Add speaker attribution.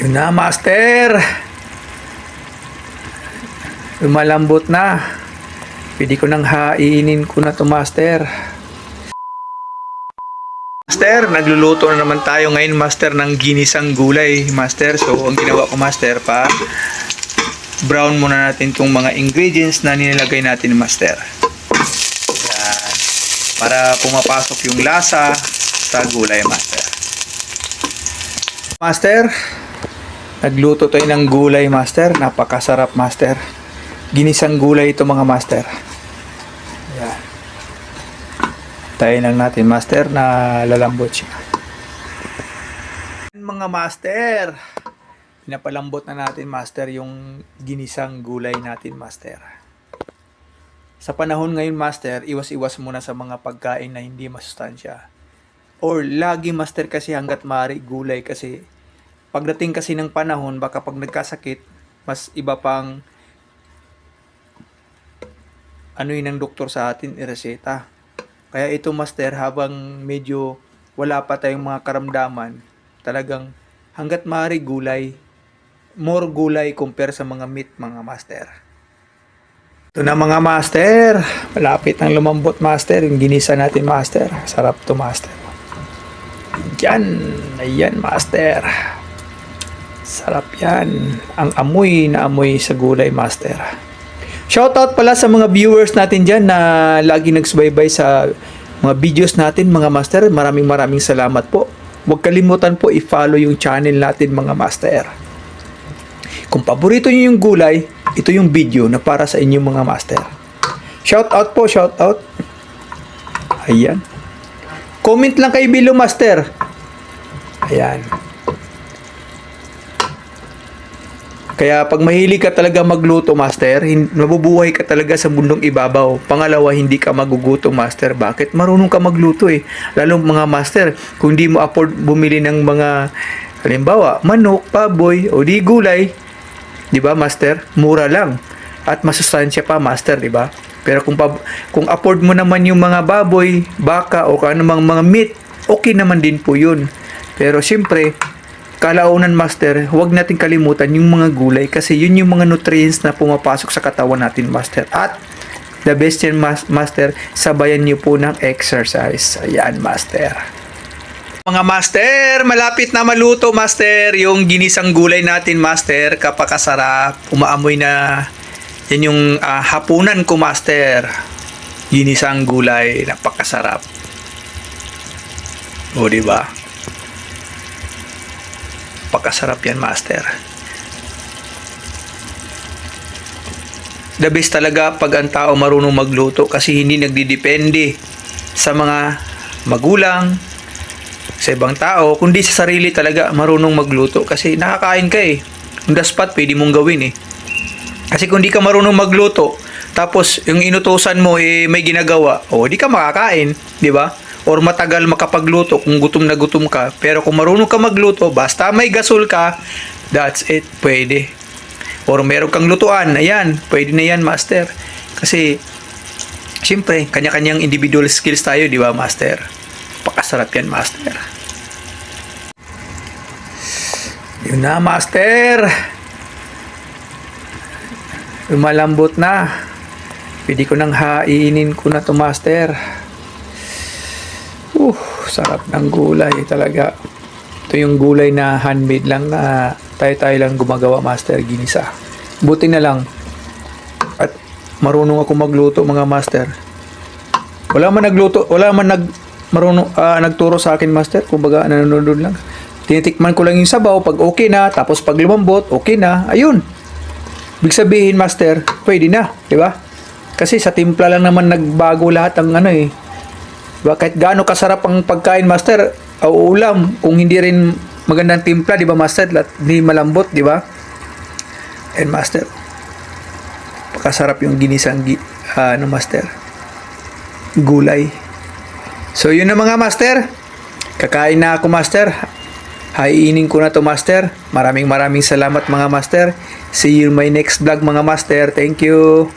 Speaker 1: Yun na, master. Lumalambot na. Pwede ko nang hainin ko na to, master. Master, nagluluto na naman tayo ngayon, master, ng ginisang gulay, master. So, ang ginawa ko, master, brown muna natin itong mga ingredients na nilagay natin, master. Yan. Para pumapasok yung lasa sa gulay, master. Master, nagluto tayo ng gulay, master. Napakasarap, master. Ginisang gulay ito, mga master. Yan. Tayin lang natin, master, na lalambot siya. Mga master, pinapalambot na natin, master, yung ginisang gulay natin, master. Sa panahon ngayon, master, iwas-iwas muna sa mga pagkain na hindi masustansya. Or lagi, master, kasi hanggat maaari gulay, kasi pagdating kasi ng panahon, baka pag nagkasakit, mas iba pang ano yun ng doktor sa atin, ireseta. Kaya ito, master, habang medyo wala pa tayong mga karamdaman, talagang hanggat maaari gulay, more gulay compare sa mga meat, mga master. Ito na, mga master, malapit ng lumambot, master, yung ginisa natin, master. Sarap to, master. Yan, ayan, master. Sarap yan. Ang amoy na amoy sa gulay, master. Shoutout pala sa mga viewers natin dyan na lagi nagsubaybay sa mga videos natin, mga master. Maraming salamat po. Huwag kalimutan po i-follow yung channel natin, mga master. Kung paborito nyo yung gulay, ito yung video na para sa inyo, mga master. Shoutout po, shoutout. Ayan. Comment lang kay Bilo, master. Ayan. Kaya pag mahilig ka talaga magluto, master, mabubuhay ka talaga sa mundong ibabaw. Pangalawa, hindi ka magugutom, master. Bakit? Marunong ka magluto eh. Lalo mga master, kung hindi mo afford bumili ng mga, halimbawa, manok, baboy, o di gulay, di ba, master? Mura lang. At masustansya pa, master, di ba? Pero kung afford mo naman yung mga baboy, baka, o anumang mga meat, okay naman din po yun. Pero siyempre, kalaunan, master, huwag natin kalimutan yung mga gulay kasi yun yung mga nutrients na pumapasok sa katawan natin, master. At the best yan, master, sabayan nyo po ng exercise. Ayan, master. Mga master, malapit na maluto, master, yung ginisang gulay natin, master. Kapakasarap, umaamoy na. Yan yung hapunan ko, master. Ginisang gulay, napakasarap. O, diba? Napakasarap yan, master. The best talaga pag ang tao marunong magluto kasi hindi nagdidepende sa mga magulang, sa ibang tao, kundi sa sarili talaga marunong magluto kasi nakakain ka eh. On the spot, pwede mong gawin eh. Kasi kung di ka marunong magluto, tapos yung inutusan mo eh may ginagawa, o di ka makakain, di ba? Or matagal makapagluto kung gutom na gutom ka. Pero kung marunong ka magluto, basta may gasol ka, that's it, pwede. Or meron kang lutuan, ayan, pwede na yan, master. Kasi, siyempre, kanya-kanyang individual skills tayo, di ba, master? Pakasarap yan, master. Yun na, master. Lumalambot na. Pwede ko nang hainin ko na to, master. Sarap ng gulay talaga. Ito yung gulay na handmade lang na tayo-tayo lang gumagawa, master, ginisa. Buti na lang at marunong ako magluto, mga master. Wala man nagturo sa akin, master. Kumbaga nanonood lang. Tinitikman ko lang yung sabaw, pag okay na, tapos pag lumambot, okay na. Ayun. Ibig sabihin, master, pwede na, di ba? Kasi sa timpla lang naman nagbago lahat ang ano eh. Diba? Kahit gaano kasarap ang pagkain, master, o ulam, kung hindi rin magandang timpla, di ba, master? Hindi malambot, di ba? And master, pakasarap yung ginisang master, gulay. So yun na, mga master. Kakain na ako, master. Hainin ko na to, master. Maraming salamat, mga master. See you in my next vlog, mga master. Thank you.